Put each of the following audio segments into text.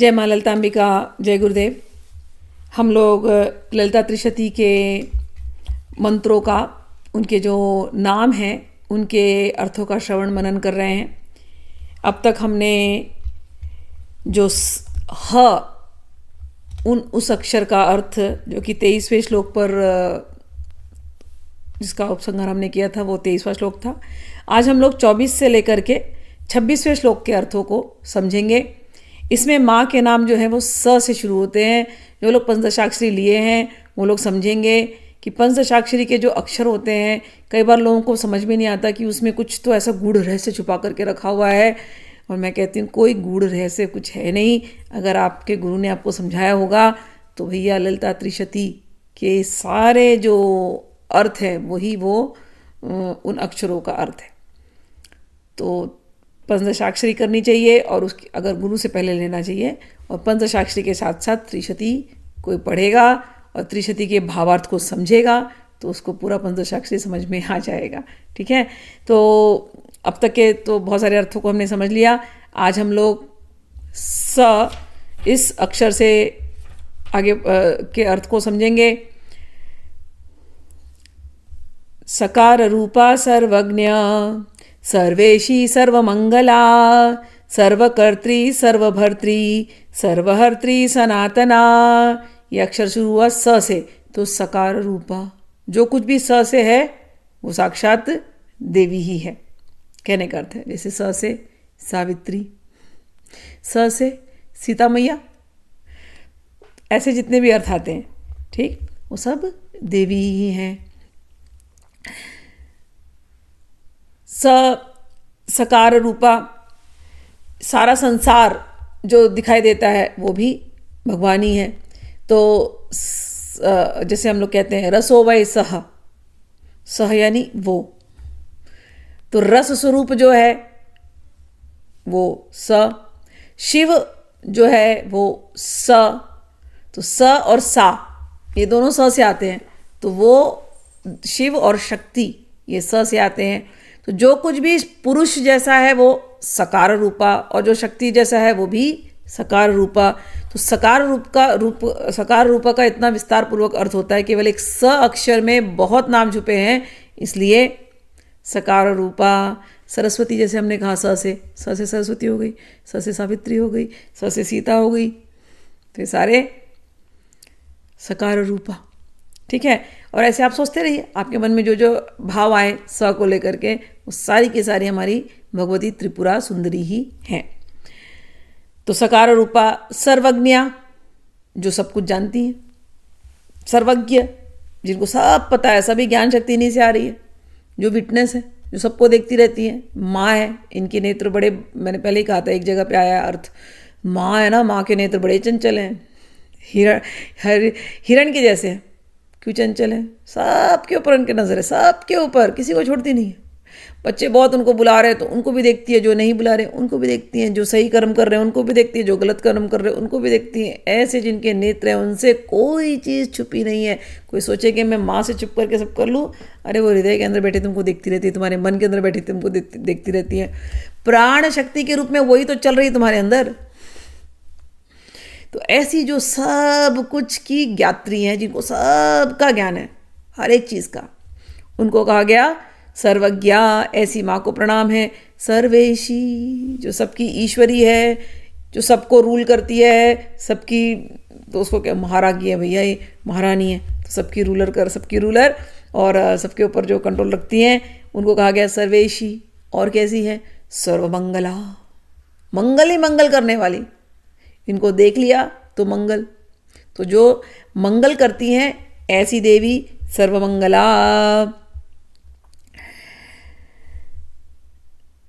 जय माँ ललिताम्बिका, जय गुरुदेव। हम लोग ललिता त्रिशती के मंत्रों का, उनके जो नाम हैं उनके अर्थों का श्रवण मनन कर रहे हैं। अब तक हमने जो ह उस अक्षर का अर्थ जो कि 23वें श्लोक पर जिसका उपसंहार हमने किया था वो 23वां श्लोक था। आज हम लोग 24 से लेकर के 26वें श्लोक के अर्थों को समझेंगे। इसमें माँ के नाम जो है वो स से शुरू होते हैं। जो लोग पंचदशाक्षरी लिए हैं वो लोग समझेंगे कि पंचदशाक्षरी के जो अक्षर होते हैं, कई बार लोगों को समझ में नहीं आता कि उसमें कुछ तो ऐसा गूढ़ रहस्य छुपा करके रखा हुआ है। और मैं कहती हूँ कोई गूढ़ रहस्य कुछ है नहीं। अगर आपके गुरु ने आपको समझाया होगा तो भैया ललिता त्रिशती के सारे जो अर्थ है वही वो उन अक्षरों का अर्थ है। तो पंचदशाक्षरी करनी चाहिए और उसकी अगर गुरु से पहले लेना चाहिए। और पंचदशाक्षरी के साथ साथ त्रिशती कोई पढ़ेगा और त्रिशती के भावार्थ को समझेगा तो उसको पूरा पंचदशाक्षरी समझ में आ जाएगा। ठीक है, तो अब तक के तो बहुत सारे अर्थों को हमने समझ लिया। आज हम लोग स इस अक्षर से आगे के अर्थ को समझेंगे। सकार रूपा सर्वज्ञ सर्वेशी सर्वमंगला सर्वकर्त्री सर्वभर्त्री सर्वहर्त्री सनातना। ये अक्षर शुरू हुआ स से, तो सकार रूपा जो कुछ भी स से है वो साक्षात देवी ही है, कहने का अर्थ है। जैसे स से सावित्री, स से सीता मैया, ऐसे जितने भी अर्थ आते हैं, ठीक, वो सब देवी ही हैं। सकार रूपा, सारा संसार जो दिखाई देता है वो भी भगवान ही है। तो जैसे हम लोग कहते हैं रसो वै सह, सह यानी वो, तो रस स्वरूप जो है वो स। शिव जो है वो स, तो स और सा ये दोनों स से आते हैं, तो वो शिव और शक्ति ये स से आते हैं। तो जो कुछ भी पुरुष जैसा है वो सकार रूपा और जो शक्ति जैसा है वो भी सकार रूपा। तो सकार रूपा का इतना विस्तार पूर्वक अर्थ होता है, केवल एक स अक्षर में बहुत नाम छुपे हैं, इसलिए सकार रूपा। सरस्वती जैसे हमने कहा स से सरस्वती हो गई, स से सावित्री हो गई, स से सीता हो गई, तो ये सारे सकार रूपा। ठीक है, और ऐसे आप सोचते रहिए, आपके मन में जो जो भाव आए स को लेकर के वो सारी की सारी हमारी भगवती त्रिपुरा सुंदरी ही हैं। तो सकार रूपा सर्वज्ञा, जो सब कुछ जानती हैं, सर्वज्ञ जिनको सब पता है, सभी ज्ञान शक्ति इन्हीं से आ रही है, जो विटनेस है, जो सबको देखती रहती है। माँ है, इनके नेत्र बड़े, मैंने पहले ही कहा था एक जगह पे आया अर्थ, माँ है ना, माँ के नेत्र बड़े चंचल हैं, हिरण के जैसे हैं। क्यों चंचल है? सबके ऊपर उनकी नज़र है, सबके ऊपर, किसी को छोड़ती नहीं है। बच्चे बहुत उनको बुला रहे हैं तो उनको भी देखती है, जो नहीं बुला रहे उनको भी देखती हैं, जो सही कर्म कर रहे हैं उनको भी देखती है, जो गलत कर्म कर रहे हैं उनको भी देखती हैं। ऐसे जिनके नेत्र हैं उनसे कोई चीज़ छुपी नहीं है। कोई सोचे कि मैं माँ से चुप करके सब कर लूँ, अरे वो हृदय के अंदर बैठी तुमको देखती रहती है, तुम्हारे मन के अंदर बैठी तुमको देखती रहती है। प्राण शक्ति के रूप में वही तो चल रही है तुम्हारे अंदर। तो ऐसी जो सब कुछ की ज्ञात्री हैं, जिनको सब का ज्ञान है हर एक चीज़ का, उनको कहा गया सर्वज्ञा। ऐसी माँ को प्रणाम है। सर्वेशी, जो सबकी ईश्वरी है, जो सबको रूल करती है, सबकी, तो उसको क्या महारानी है भैया, ये महारानी है, तो सबकी रूलर और सबके ऊपर जो कंट्रोल रखती हैं उनको कहा गया सर्वेशी। और कैसी है? सर्वमंगला, मंगल ही मंगल करने वाली। इनको देख लिया तो मंगल, तो जो मंगल करती हैं ऐसी देवी सर्वमंगला।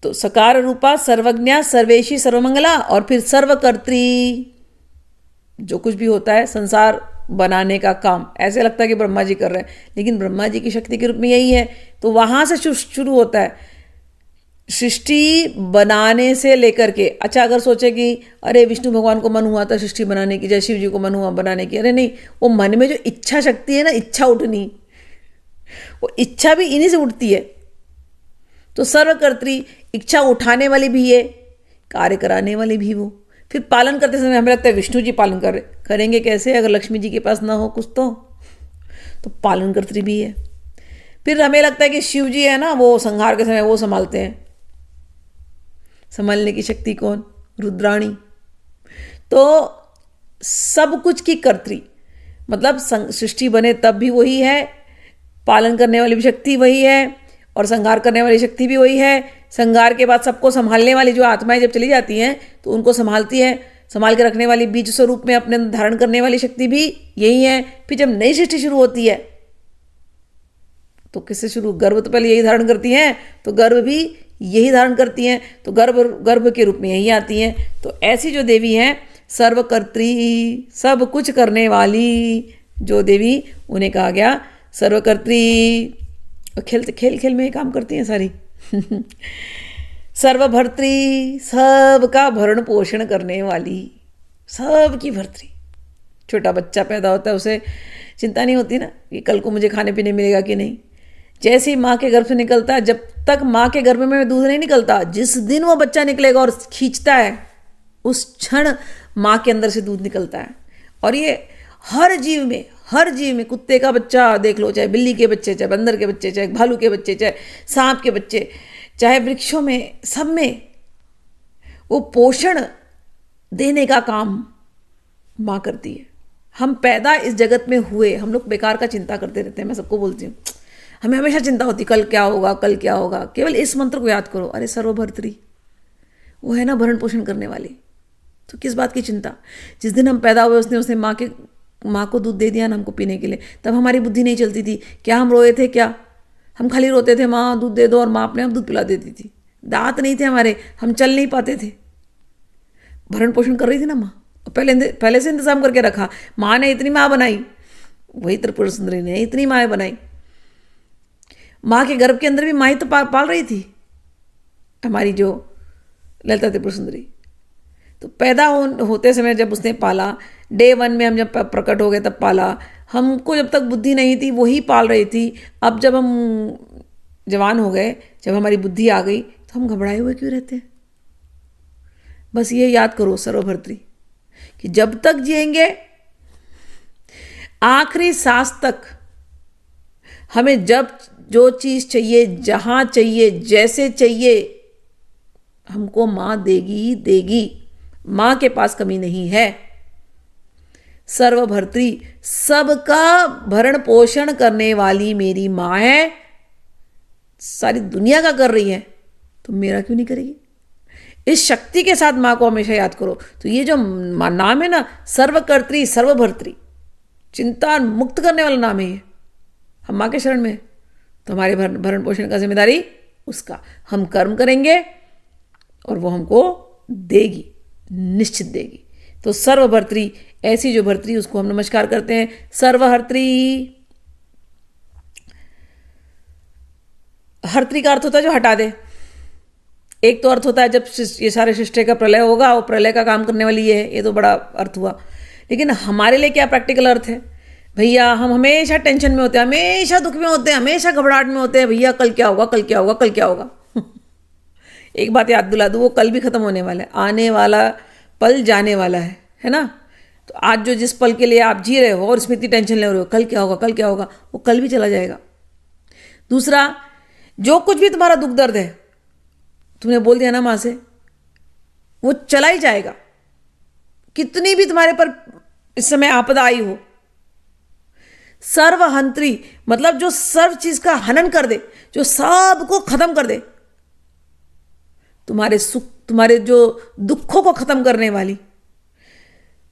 तो सकार रूपा सर्वज्ञा सर्वेशी सर्वमंगला। और फिर सर्वकर्त्री, जो कुछ भी होता है संसार बनाने का काम, ऐसे लगता है कि ब्रह्मा जी कर रहे हैं, लेकिन ब्रह्मा जी की शक्ति के रूप में यही है। तो वहाँ से शुरू होता है सृष्टि बनाने से लेकर के। अच्छा, अगर सोचे कि अरे विष्णु भगवान को मन हुआ था सृष्टि बनाने की, जय शिव जी को मन हुआ बनाने की, अरे नहीं, वो मन में जो इच्छा शक्ति है ना, इच्छा उठनी, वो इच्छा भी इन्हीं से उठती है। तो सर्वकर्त्री, इच्छा उठाने वाली भी है, कार्य कराने वाली भी वो। फिर पालन करते समय हमें लगता है विष्णु जी पालन कर रहे, करेंगे कैसे अगर लक्ष्मी जी के पास ना हो कुछ तो पालन कर्त्री भी है। फिर हमें लगता है कि शिव जी है ना, वो संहार के समय वो संभालते हैं, संभालने की शक्ति कौन? रुद्राणी। तो सब कुछ की कर्त्री, मतलब सृष्टि बने तब भी वही है, पालन करने वाली भी शक्ति वही है, और संहार करने वाली शक्ति भी वही है। संहार के बाद सबको संभालने वाली जो आत्माएं जब चली जाती हैं तो उनको संभालती है, संभाल के रखने वाली बीज स्वरूप में अपने धारण करने वाली शक्ति भी यही है। फिर जब नई सृष्टि शुरू होती है तो किससे शुरू? गर्भ तो पहले यही धारण करती हैं, तो गर्भ भी यही धारण करती हैं, तो गर्भ के रूप में यही आती हैं। तो ऐसी जो देवी हैं सर्वकर्त्री, सब कुछ करने वाली जो देवी, उन्हें कहा गया सर्वकर्त्री। और खेल खेल में ही काम करती हैं सारी। सर्वभर्त्री, सबका भरण पोषण करने वाली, सबकी भर्त्री। छोटा बच्चा पैदा होता है, उसे चिंता नहीं होती ना कि कल को मुझे खाने पीने मिलेगा कि नहीं। जैसे ही माँ के गर्भ से निकलता है, जब तक माँ के गर्भ में दूध नहीं निकलता, जिस दिन वो बच्चा निकलेगा और खींचता है उस क्षण माँ के अंदर से दूध निकलता है। और ये हर जीव में, कुत्ते का बच्चा देख लो, चाहे बिल्ली के बच्चे, चाहे बंदर के बच्चे, चाहे भालू के बच्चे, चाहे सांप के बच्चे, चाहे वृक्षों में, सब में वो पोषण देने का काम माँ करती है। हम पैदा इस जगत में हुए, हम लोग बेकार का चिंता करते रहते हैं। मैं सबको बोलती हूँ, हमें हमेशा चिंता होती कल क्या होगा, कल क्या होगा। केवल इस मंत्र को याद करो, अरे सर्वभर्त्री, वो है ना भरण पोषण करने वाली, तो किस बात की चिंता। जिस दिन हम पैदा हुए उसने माँ को दूध दे दिया ना हमको पीने के लिए, तब हमारी बुद्धि नहीं चलती थी। क्या हम रोए थे? क्या हम खाली रोते थे माँ दूध दे दो, और माँ अपने आप दूध पिला देती थी। दांत नहीं थे हमारे, हम चल नहीं पाते थे। भरण पोषण कर रही थी ना माँ, पहले से इंतजाम करके रखा। माँ ने इतनी माँ बनाई, वही त्रिपुर सुंदरी ने इतनी माँ बनाई। माँ के गर्भ के अंदर भी माँ ही तो पाल रही थी हमारी जो ललिता त्रिपुर सुंदरी। तो पैदा होते समय जब उसने पाला, डे 1 में हम जब प्रकट हो गए तब पाला। हमको जब तक बुद्धि नहीं थी वही पाल रही थी। अब जब हम जवान हो गए, जब हमारी बुद्धि आ गई, तो हम घबराए हुए क्यों रहते हैं? बस ये याद करो सर्वभर्त्री, कि जब तक जिएंगे आखिरी सांस तक हमें जब जो चीज़ चाहिए, जहाँ चाहिए, जैसे चाहिए, हमको माँ देगी ही देगी। माँ के पास कमी नहीं है। सर्वभर्त्री, सबका भरण पोषण करने वाली मेरी माँ है। सारी दुनिया का कर रही है, तो मेरा क्यों नहीं करेगी? इस शक्ति के साथ माँ को हमेशा याद करो। तो ये जो नाम है ना, सर्वकर्त्री सर्वभर्त्री, चिंता मुक्त करने वाला नाम है ये। हम माँ के शरण में, तो हमारे भरण पोषण का जिम्मेदारी उसका। हम कर्म करेंगे और वो हमको देगी, निश्चित देगी। तो सर्वभर्त्री, ऐसी जो भर्त्री, उसको हम नमस्कार करते हैं। सर्वहर्त्री, हर्त्री का अर्थ होता है जो हटा दे। एक तो अर्थ होता है जब ये सारे सृष्टि का प्रलय होगा, वो प्रलय का काम करने वाली ये तो बड़ा अर्थ हुआ। लेकिन हमारे लिए क्या प्रैक्टिकल अर्थ है? भैया हम हमेशा टेंशन में होते हैं, हमेशा दुख में होते हैं, हमेशा घबराहट में होते हैं। भैया कल क्या होगा, कल क्या होगा, कल क्या होगा। एक बात याद दिला दूँ, वो कल भी खत्म होने वाला है। आने वाला पल जाने वाला है ना। तो आज जो जिस पल के लिए आप जी रहे हो और इसमें इतनी टेंशन ले रहे हो, कल क्या होगा, कल क्या होगा, वो कल भी चला जाएगा। दूसरा, जो कुछ भी तुम्हारा दुख दर्द है, तुमने बोल दिया ना माँ से, वो चला ही जाएगा। कितनी भी तुम्हारे पर इस समय आपदा आई हो। सर्वहंत्री, मतलब जो सर्व चीज का हनन कर दे, जो सब को खत्म कर दे। तुम्हारे सुख, तुम्हारे जो दुखों को खत्म करने वाली,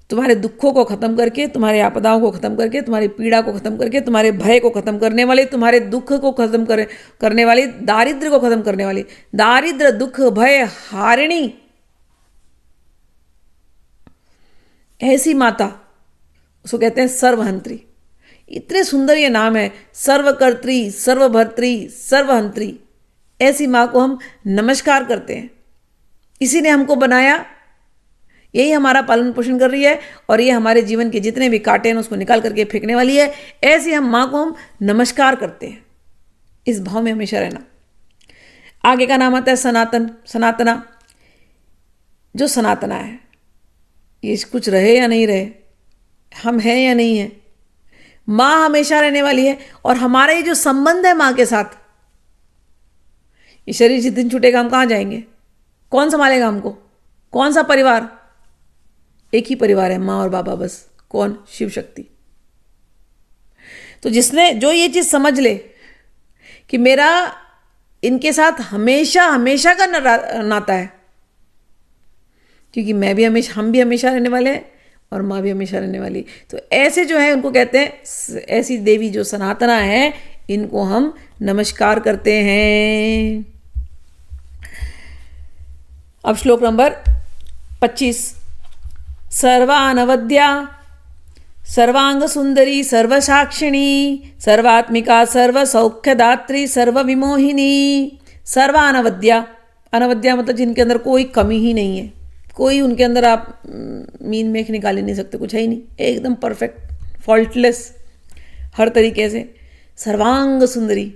तुम्हारे दुखों को खत्म करके, तुम्हारे आपदाओं को खत्म करके, तुम्हारी पीड़ा को खत्म करके, तुम्हारे भय को खत्म करने वाली, तुम्हारे दुख को खत्म करने वाली, दारिद्र्य को खत्म करने वाली, दारिद्र्य दुख भय हारिणी, ऐसी माता, उसको कहते हैं सर्वहंत्री। इतने सुंदर ये नाम है, सर्वकर्त्री सर्वभर्त्री सर्वहंत्री। ऐसी माँ को हम नमस्कार करते हैं। इसी ने हमको बनाया, यही हमारा पालन पोषण कर रही है, और ये हमारे जीवन के जितने भी कांटे हैं उसको निकाल करके फेंकने वाली है। ऐसी हम माँ को हम नमस्कार करते हैं। इस भाव में हमेशा रहना। आगे का नाम आता है सनातन, सनातना। जो सनातना है, ये कुछ रहे या नहीं रहे, हम हैं या नहीं हैं, माँ हमेशा रहने वाली है। और हमारा ये जो संबंध है माँ के साथ, ये शरीर जिस दिन छूटेगा हम कहाँ जाएंगे, कौन संभालेगा हमको, कौन सा परिवार, एक ही परिवार है, माँ और बाबा बस। कौन? शिव शक्ति। तो जिसने जो ये चीज समझ ले कि मेरा इनके साथ हमेशा हमेशा का नाता है, क्योंकि मैं भी हमेशा, हम भी हमेशा रहने वाले हैं और माँ भी हमेशा रहने वाली, तो ऐसे जो है उनको कहते हैं, ऐसी देवी जो सनातना है, इनको हम नमस्कार करते हैं। अब श्लोक नंबर 25। सर्वानवद्या सर्वांग सुंदरी सर्वसाक्षिणी सर्वात्मिका सर्वसौख्यदात्री सर्वविमोहिनी। सर्वानवद्या, अनवद्या मतलब जिनके अंदर कोई कमी ही नहीं है, कोई उनके अंदर आप मीन मेख निकाल ही नहीं सकते, कुछ है ही नहीं, एकदम परफेक्ट, फॉल्टलेस हर तरीके से। सर्वांग सुंदरी,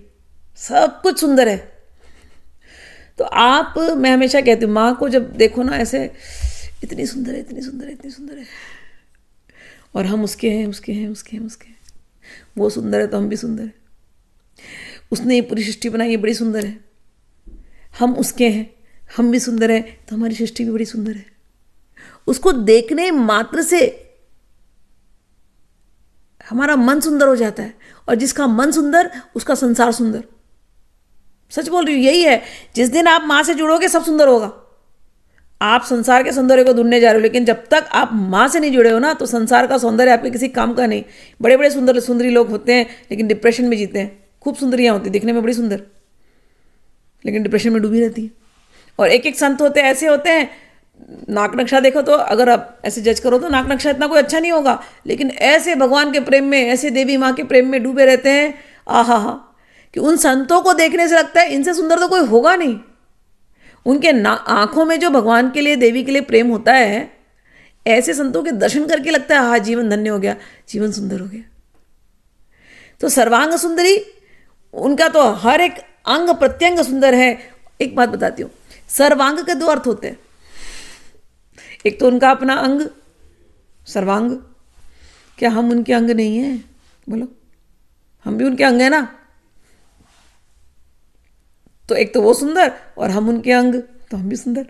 सब कुछ सुंदर है। तो आप, मैं हमेशा कहती हूँ, माँ को जब देखो ना ऐसे, इतनी सुंदर है, इतनी सुंदर है, इतनी सुंदर है, और हम उसके हैं, उसके हैं, उसके हैं, उसके हैं। वो सुंदर है तो हम भी सुंदर हैं। उसने ये पूरी सृष्टि बनाई है, बड़ी सुंदर है। हम उसके हैं, हम भी सुंदर है तो हमारी सृष्टि भी बड़ी सुंदर है। उसको देखने मात्र से हमारा मन सुंदर हो जाता है, और जिसका मन सुंदर उसका संसार सुंदर। सच बोल रही हूँ, यही है। जिस दिन आप माँ से जुड़ोगे सब सुंदर होगा। आप संसार के सौंदर्य को ढूंढने जा रहे हो, लेकिन जब तक आप माँ से नहीं जुड़े हो ना, तो संसार का सौंदर्य आपके किसी काम का नहीं। बड़े बड़े सुंदर सुंदरी लोग होते हैं लेकिन डिप्रेशन में जीते हैं। खूब सुंदरियाँ होती, दिखने में बड़ी सुंदर, लेकिन डिप्रेशन में डूबी रहती है। और एक एक संत होते ऐसे होते हैं, नाक नक्शा देखो तो, अगर आप ऐसे जज करो तो नाक नक्शा इतना कोई अच्छा नहीं होगा, लेकिन ऐसे भगवान के प्रेम में, ऐसे देवी माँ के प्रेम में डूबे रहते हैं, आहा हा, कि उन संतों को देखने से लगता है इनसे सुंदर तो कोई होगा नहीं। उनके आंखों में जो भगवान के लिए, देवी के लिए प्रेम होता है, ऐसे संतों के दर्शन करके लगता है हाँ, जीवन धन्य हो गया, जीवन सुंदर हो गया। तो सर्वांग सुंदरी, उनका तो हर एक अंग प्रत्यंग सुंदर है। एक बात बताती हूँ, सर्वांग के दो अर्थ होते हैं। एक तो उनका अपना अंग सर्वांग, क्या हम उनके अंग नहीं हैं? बोलो, हम भी उनके अंग हैं ना। तो एक तो वो सुंदर और हम उनके अंग, तो हम भी सुंदर।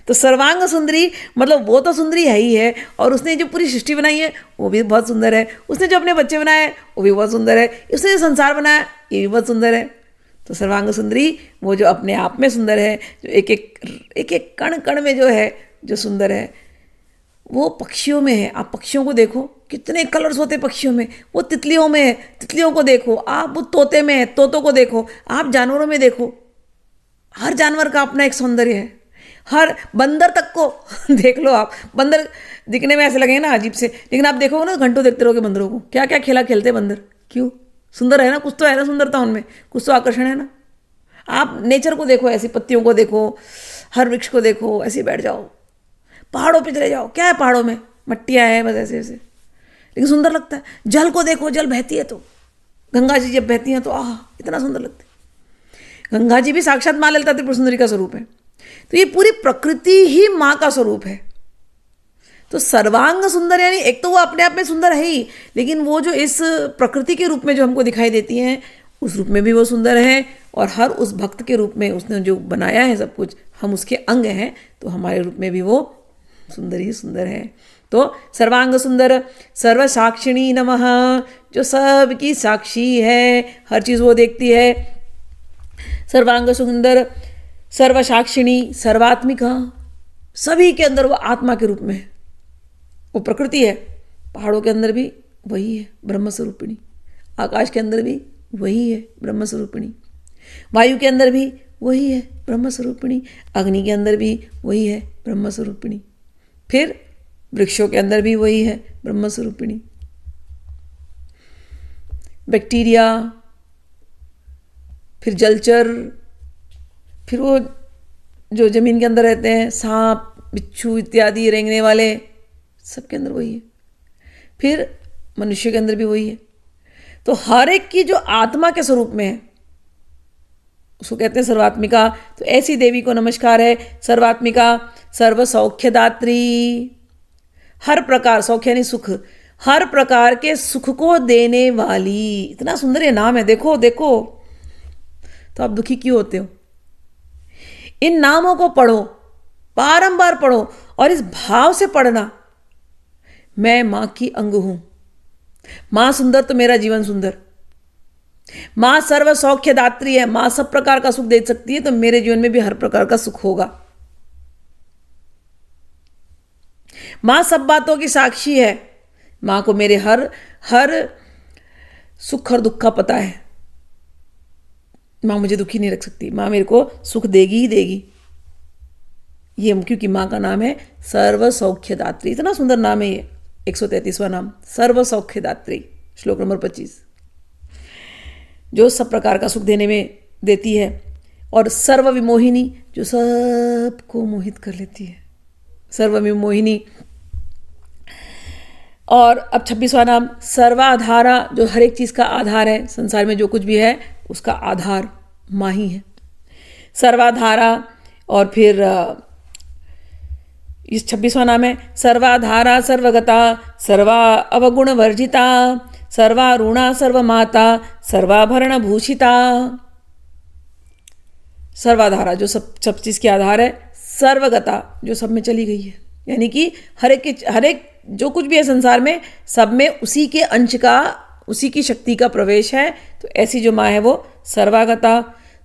तो सर्वांग सुंदरी मतलब वो तो सुंदरी है ही है, और उसने जो पूरी सृष्टि बनाई है वो भी बहुत सुंदर है। उसने जो अपने बच्चे बनाए वो भी बहुत सुंदर है। उसने जो संसार बनाया ये भी बहुत सुंदर है। तो सर्वांग सुंदरी वो जो अपने आप में सुंदर है, जो एक एक कण कण में जो है, जो सुंदर है, वो पक्षियों में है। आप पक्षियों को देखो, कितने कलर्स होते हैं पक्षियों में। वो तितलियों में है, तितलियों को देखो आप। वो तोते में है, तोतों को देखो आप। जानवरों में देखो, हर जानवर का अपना एक सौंदर्य है। हर बंदर तक को देख लो आप। बंदर दिखने में ऐसे लगेंगे ना अजीब से, लेकिन आप देखोगे ना, घंटों देखते रहोगे बंदरों को। क्या क्या खेला खेलते हैं बंदर, क्यों? सुंदर है ना, कुछ तो है ना सुंदरता उनमें, कुछ तो आकर्षण है ना। आप नेचर को देखो, ऐसी पत्तियों को देखो, हर वृक्ष को देखो, ऐसे बैठ जाओ, पहाड़ों पे चले जाओ, क्या है पहाड़ों में? मट्टियाँ हैं बस, ऐसे ऐसे, लेकिन सुंदर लगता है। जल को देखो, जल बहती है तो, गंगा जी जब बहती हैं तो आह, इतना सुंदर लगता है। गंगा जी भी साक्षात माँ ललिता त्रिपुर सुंदरी का स्वरूप है। तो ये पूरी प्रकृति ही माँ का स्वरूप है। तो सर्वांग सुंदर यानी एक तो वो अपने आप में सुंदर है ही, लेकिन वो जो इस प्रकृति के रूप में जो हमको दिखाई देती हैं, उस रूप में भी वो सुंदर है। और हर उस भक्त के रूप में उसने जो बनाया है सब कुछ, हम उसके अंग हैं, तो हमारे रूप में भी वो सुंदर ही सुंदर है। तो सर्वांग सुंदर सर्व साक्षिणी नमः, जो सब की साक्षी है, हर चीज़ वो देखती है। सर्वांग सुंदर सर्व साक्षिणी सर्वात्मिका, सभी के अंदर वो आत्मा के रूप में है, वो प्रकृति है। पहाड़ों के अंदर भी वही है, ब्रह्म स्वरूपिणी। आकाश के अंदर भी वही है, ब्रह्म स्वरूपिणी। वायु के अंदर भी वही है, ब्रह्म स्वरूपिणी। अग्नि के अंदर भी वही है, ब्रह्म स्वरूपिणी। फिर वृक्षों के अंदर भी वही है, ब्रह्म स्वरूपिणी। बैक्टीरिया, फिर जलचर, फिर वो जो जमीन के अंदर रहते हैं, सांप बिच्छू इत्यादि रेंगने वाले, सबके अंदर वही है। फिर मनुष्य के अंदर भी वही है। तो हर एक की जो आत्मा के स्वरूप में है, उसको कहते हैं सर्वात्मिका। तो ऐसी देवी को नमस्कार है। सर्वात्मिका, सर्व सौख्यदात्री, हर प्रकार, सौख्य यानी सुख, हर प्रकार के सुख को देने वाली। इतना सुंदर ये नाम है, देखो देखो। तो आप दुखी क्यों होते हो? इन नामों को पढ़ो, बारंबार पढ़ो, और इस भाव से पढ़ना, मैं मां की अंग हूं, मां सुंदर तो मेरा जीवन सुंदर, मां सर्व सौख्य दात्री है, मां सब प्रकार का सुख दे सकती है, तो मेरे जीवन में भी हर प्रकार का सुख होगा। मां सब बातों की साक्षी है, मां को मेरे हर हर सुख और दुख का पता है। मां मुझे दुखी नहीं रख सकती, मां मेरे को सुख देगी ही देगी। ये क्योंकि मां का नाम है सर्व सौख्य दात्री। इतना सुंदर नाम है ये, 133वां नाम, सर्व सौख्य दात्री, श्लोक नंबर 25, जो सब प्रकार का सुख देने में देती है। और सर्व विमोहिनी, जो सबको मोहित कर लेती है, सर्व विमोहिनी। और अब 26वां नाम, सर्वाधारा, जो हर एक चीज का आधार है, संसार में जो कुछ भी है उसका आधार मां ही है, सर्वाधारा। और फिर इस 26वां नाम है सर्वाधारा सर्वगता, सर्वा अवगुण वर्जिता, सर्वारुणा सर्वमाता, सर्वाभरण भूषिता। सर्वाधारा, जो सब चीज के आधार है, सर्वगता, जो सब में चली गई है, यानी कि हर एक जो कुछ भी है संसार में, सब में उसी के अंश का, उसी की शक्ति का प्रवेश है। तो ऐसी जो माँ है वो सर्वागता,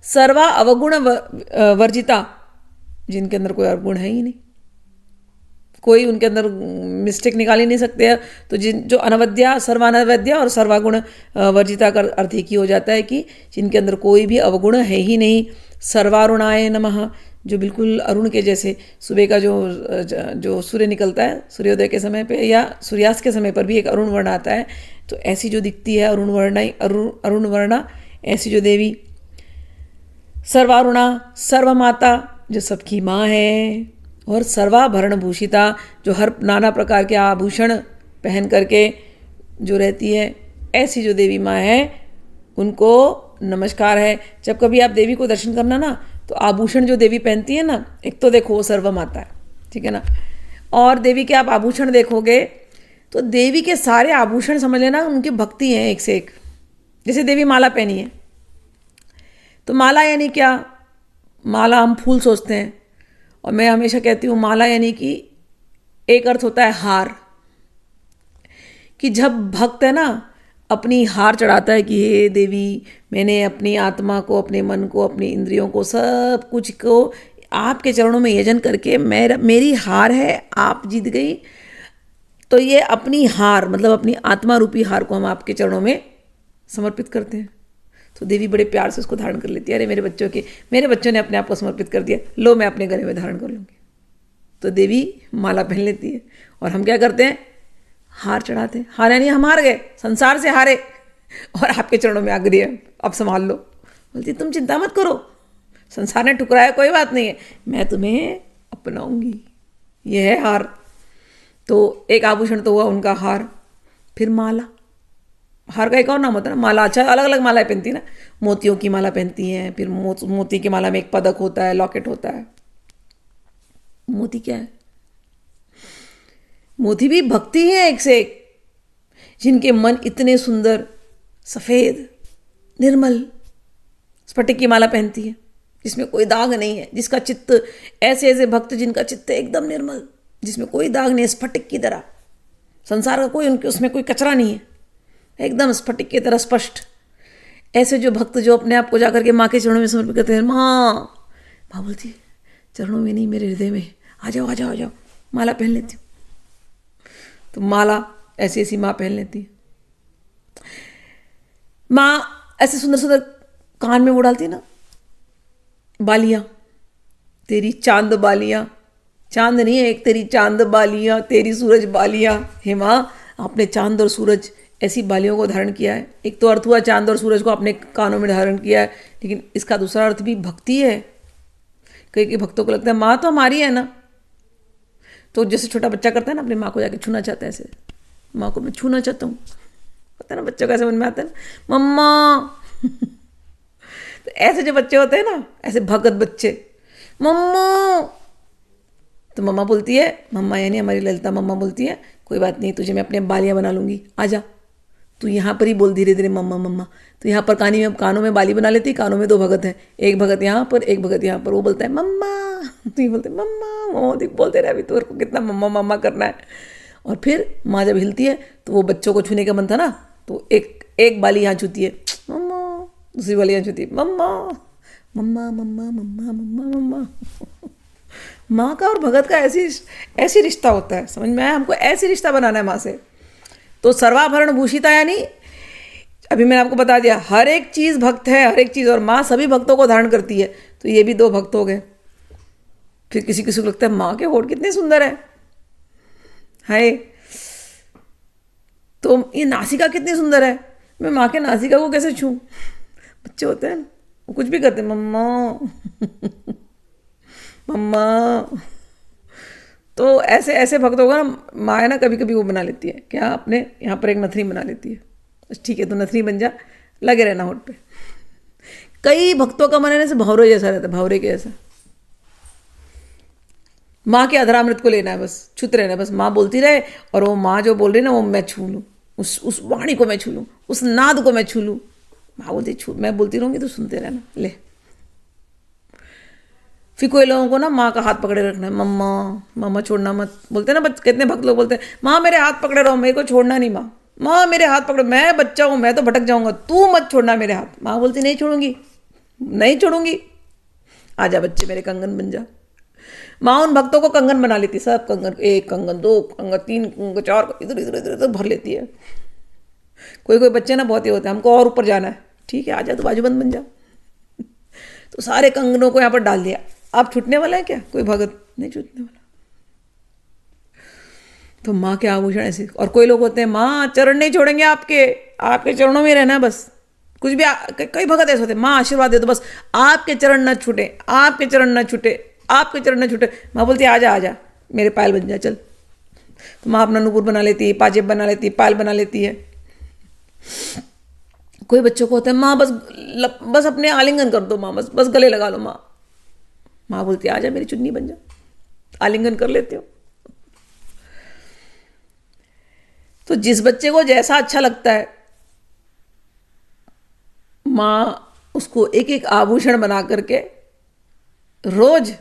सर्वा अवगुण वर्जिता, जिनके अंदर कोई अवगुण है ही नहीं, कोई उनके अंदर मिस्टेक निकाल ही नहीं सकते हैं। तो जो अनवद्या, सर्वानवद्या और सर्वागुण वर्जिता का अर्थ एक ही हो जाता है कि जिनके अंदर कोई भी अवगुण है ही नहीं। सर्वारुणाय नमः, जो बिल्कुल अरुण के जैसे, सुबह का जो सूर्य निकलता है सूर्योदय के समय पे या सूर्यास्त के समय पर भी एक अरुण वर्ण आता है, तो ऐसी जो दिखती है अरुण वर्णा, ऐसी जो देवी सर्वारुणा, सर्वमाता, जो सबकी माँ है, और सर्वाभरण भूषिता, जो हर नाना प्रकार के आभूषण पहन करके जो रहती है, ऐसी जो देवी माँ है उनको नमस्कार है। जब कभी आप देवी को दर्शन करना ना, तो आभूषण जो देवी पहनती है ना, एक तो देखो वो सर्वमाता है, ठीक है ना, और देवी के आप आभूषण देखोगे तो देवी के सारे आभूषण समझ लेना उनकी भक्ति है एक से एक। जैसे देवी माला पहनी है, तो माला यानी क्या? माला हम फूल सोचते हैं, और मैं हमेशा कहती हूँ माला यानी कि एक अर्थ होता है हार, कि जब भक्त है ना अपनी हार चढ़ाता है कि हे देवी, मैंने अपनी आत्मा को, अपने मन को, अपनी इंद्रियों को, सब कुछ को आपके चरणों में यजन करके मेरी हार है, आप जीत गई। तो ये अपनी हार, मतलब अपनी आत्मा रूपी हार को हम आपके चरणों में समर्पित करते हैं। तो देवी बड़े प्यार से उसको धारण कर लेती है। अरे मेरे बच्चों ने अपने आप को समर्पित कर दिया, लो मैं अपने गले में धारण कर लूँगी। तो देवी माला पहन लेती है, और हम क्या करते हैं? हार चढ़ाते हैं। हार यानी हम हार गए, संसार से हारे, और आपके चरणों में आ गई है, अब संभाल लो। बोलती तुम चिंता मत करो, संसार ने ठुकराया कोई बात नहीं है, मैं तुम्हें अपनाऊंगी। ये है हार। तो एक आभूषण तो हुआ उनका हार। फिर माला, हार का एक और नाम होता है ना माला। अच्छा, अलग अलग मालाएं पहनती है ना, मोतियों की माला पहनती हैं, फिर मोती की माला में एक पदक होता है, लॉकेट होता है। मोती क्या है? मोती भी भक्ति है एक से एक, जिनके मन इतने सुंदर, सफेद, निर्मल। स्फटिक की माला पहनती है, जिसमें कोई दाग नहीं है, जिसका चित्त, ऐसे ऐसे भक्त जिनका चित्त एकदम निर्मल, जिसमें कोई दाग नहीं है, स्फटिक की तरह। संसार का कोई उसमें कोई कचरा नहीं है, एकदम स्फटिक की तरह स्पष्ट। ऐसे जो भक्त जो अपने आप को जाकर के माँ के चरणों में समर्पित करते हैं, माँ बोलती है चरणों में नहीं, मेरे हृदय में आ जाओ आ जाओ आ जाओ। माला पहन लेती हूँ, तो माला ऐसी ऐसी माँ पहन लेती है। माँ ऐसे सुंदर सुंदर कान में वो डालती है ना बालियाँ, तेरी चांद बालियाँ, चांद नहीं है एक, तेरी चांद बालियाँ, तेरी सूरज बालियाँ। हे माँ, आपने चांद और सूरज ऐसी बालियों को धारण किया है। एक तो अर्थ हुआ चांद और सूरज को अपने कानों में धारण किया है, लेकिन इसका दूसरा अर्थ भी भक्ति है। कई भक्तों को लगता है माँ तो हमारी है ना, तो जैसे छोटा बच्चा करता है ना, अपनी माँ को जाके छूना चाहता है, ऐसे माँ को मैं छूना चाहता हूँ, पता है ना बच्चों को ऐसे मन में आता है ना मम्मा। तो ऐसे जो बच्चे होते हैं ना, ऐसे भगत बच्चे, मम्मा तो मम्मा बोलती है, मम्मा यानी हमारी ललिता मम्मा बोलती है, कोई बात नहीं, तुझे मैं अपने बालियाँ बना लूँगी, आजा। तू यहाँ पर ही बोल धीरे धीरे मम्मा मम्मा। तो यहाँ पर कानों में बाली बना लेती, कानों में 2 भगत हैं, एक भगत यहाँ पर, एक भगत यहाँ पर। वो बोलता है मम्मा, तो ये बोलते मम्मा मम्मा, बोलते रहे अभी तो को कितना मम्मा मम्मा करना है। और फिर माँ जब हिलती है तो वो बच्चों को छूने का मन था ना, तो एक बाली यहाँ छूती है मम्मा, दूसरी बाली यहाँ छूती है मम्मा मम्मा मम्मा मम्मा मम्मा मम्मा। माँ का और भगत का ऐसी रिश्ता होता है, समझ में आया? हमको ऐसी रिश्ता बनाना है माँ से। तो सर्वाभरण भूषिता यानी अभी मैंने आपको बता दिया, हर एक चीज़ भक्त है, हर एक चीज़, और माँ सभी भक्तों को धारण करती है। तो ये भी 2 भक्त हो गए। फिर किसी किसी को लगता है माँ के होठ कितने सुंदर है, हाय, तो ये नासिका कितनी सुंदर है, मैं माँ के नासिका को कैसे छूं? बच्चे होते हैं वो कुछ भी करते हैं, मम्मा मम्मा। तो ऐसे ऐसे भक्तों का ना माँ है ना, कभी कभी वो बना लेती है, क्या अपने यहाँ पर एक नथनी बना लेती है, ठीक है तो नथनी बन जा, लगे रहना होठ पे। कई भक्तों का मन है जैसे भंवरे जैसा रहता है, भंवरे के जैसा। माँ के अधरामृत को लेना है, बस छूते रहना, बस माँ बोलती रहे और वो माँ जो बोल रही है ना वो मैं छू लूँ, उस वाणी को मैं छू लूँ, उस नाद को मैं छू लूँ। माँ बोलती छू, मैं बोलती रहूँगी तो सुनते रहना, ले। फिर कोई लोगों को ना माँ का हाथ पकड़े रखना है, मम्मा मम्मा छोड़ना मत, बोलते हैं ना कितने भक्त लोग बोलते हैं माँ मेरे हाथ पकड़े रहो, मेरे को छोड़ना नहीं, माँ माँ मेरे हाथ पकड़ो, मैं बच्चा हूँ, मैं तो भटक जाऊँगा, तू मत छोड़ना मेरे हाथ। माँ बोलती नहीं छोड़ूंगी, नहीं छोड़ूंगी, आजा बच्चे मेरे कंगन बन जा। माँ उन भक्तों को कंगन बना लेती, सब कंगन, 1 कंगन 2 कंगन 3 कंगन 4 इधर इधर इधर इधर भर लेती है। कोई कोई बच्चे ना बहुत ही होते हैं, हमको और ऊपर जाना है, ठीक है आजा, तो बाजूबंद बन जा। तो सारे कंगनों को यहाँ पर डाल दिया। आप छूटने वाला है क्या? कोई भगत नहीं छूटने वाला। तो माँ के आभूषण ऐसे। और कोई लोग होते हैं माँ चरण नहीं छोड़ेंगे आपके चरणों में रहना, बस कुछ भी। कई भगत ऐसे होते हैं माँ आशीर्वाद दे दो, बस आपके चरण न छूटे, आपके चरण न छूटे, आपके चरण न छूटे। माँ बोलती है आजा आजा मेरे पायल बन जा, चल। तो माँ अपना नुपुर बना लेती है, पाजेब बना लेती है, पायल बना लेती है। कोई बच्चों को होता है माँ बस अपने आलिंगन कर दो, माँ बस गले लगा लो। माँ बोलती है आजा मेरी चुन्नी बन जा, आलिंगन कर लेते हो। तो जिस बच्चे को जैसा अच्छा लगता है माँ उसको एक एक आभूषण बना करके रोज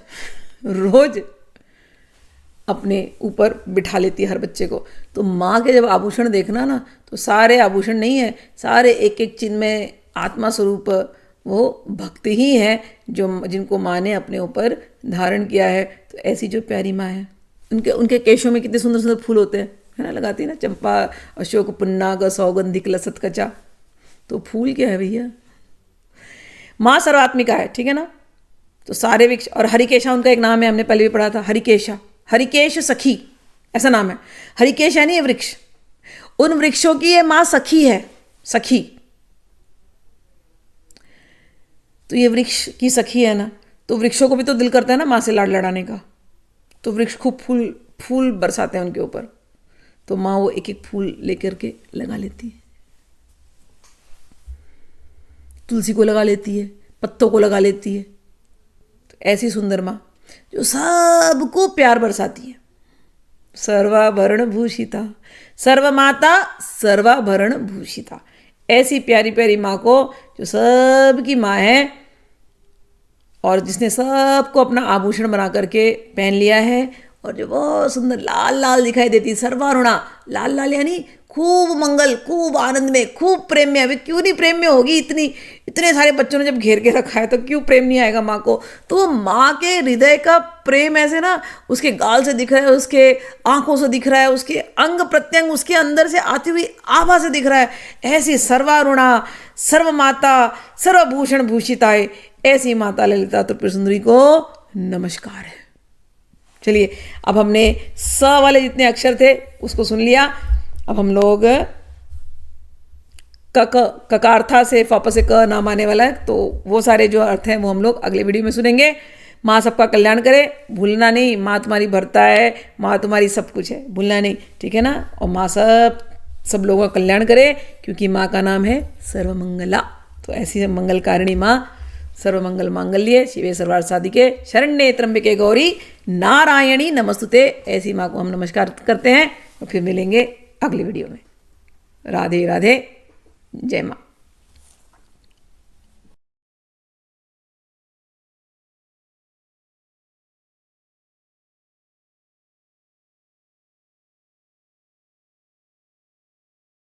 अपने ऊपर बिठा लेती है हर बच्चे को। तो माँ के जब आभूषण देखना ना, तो सारे आभूषण नहीं है, सारे एक एक चिन्ह में आत्मा स्वरूप वो भक्ति ही है जिनको माँ ने अपने ऊपर धारण किया है। तो ऐसी जो प्यारी माँ है, उनके केशों में कितने सुंदर सुंदर फूल होते हैं, है ना, लगाती है ना, चंपा अशोक पुन्नाग सौगंधिक लसत कचा। तो फूल क्या है भैया? माँ सर्वात्मिका है, ठीक है ना। तो सारे वृक्ष, और हरिकेशा उनका एक नाम है, हमने पहले भी पढ़ा था, हरिकेशा, हरिकेश सखी ऐसा नाम है। हरिकेश यानी ये वृक्ष, उन वृक्षों की ये माँ सखी है, सखी। तो ये वृक्ष की सखी है ना, तो वृक्षों को भी तो दिल करता है ना माँ से लाड लड़ाने का। तो वृक्ष खूब फूल बरसाते हैं उनके ऊपर। तो माँ वो एक एक फूल लेकर के लगा लेती है, तुलसी को लगा लेती है, पत्तों को लगा लेती है। तो ऐसी सुंदर माँ जो सबको प्यार बरसाती है। सर्वाभरण भूषिता, सर्वमाता सर्वाभरण भूषिता, ऐसी प्यारी प्यारी माँ को जो सबकी माँ है और जिसने सबको अपना आभूषण बना करके पहन लिया है, और जो बहुत सुंदर लाल लाल दिखाई देती, सर्वारुणा, लाल लाल यानी खूब मंगल, खूब आनंद में, खूब प्रेम में। अभी क्यों नहीं प्रेम में होगी? इतने सारे बच्चों ने जब घेर के रखा है तो क्यों प्रेम नहीं आएगा माँ को? तो माँ के हृदय का प्रेम ऐसे ना उसके गाल से दिख रहा है, उसके आंखों से दिख रहा है, उसके अंग प्रत्यंग, उसके अंदर से आती हुई आभा से दिख रहा है। ऐसी सर्वारुणा, सर्वमाता, सर्वभूषण भूषिताए, ऐसी माता ललिता त्रिपुर सुंदरी को नमस्कार है। चलिए, अब हमने स वाले जितने अक्षर थे उसको सुन लिया। अब हम लोग ककारथा से फ से क नाम आने वाला है, तो वो सारे जो अर्थ हैं वो हम लोग अगले वीडियो में सुनेंगे। माँ सबका कल्याण करे, भूलना नहीं, माँ तुम्हारी भरता है, माँ तुम्हारी सब कुछ है, भूलना नहीं, ठीक है ना। और माँ सब लोगों का कल्याण करे, क्योंकि माँ का नाम है सर्वमंगला। तो ऐसी मंगलकारिणी माँ सर्वमंगल मांगल्ये शिवे सर्वार्थ साधिके शरण्ये त्र्यंबके गौरी नारायणी नमस्तुते। ऐसी माँ को हम नमस्कार करते हैं और फिर मिलेंगे अगली वीडियो में। राधे राधे, जय माँ।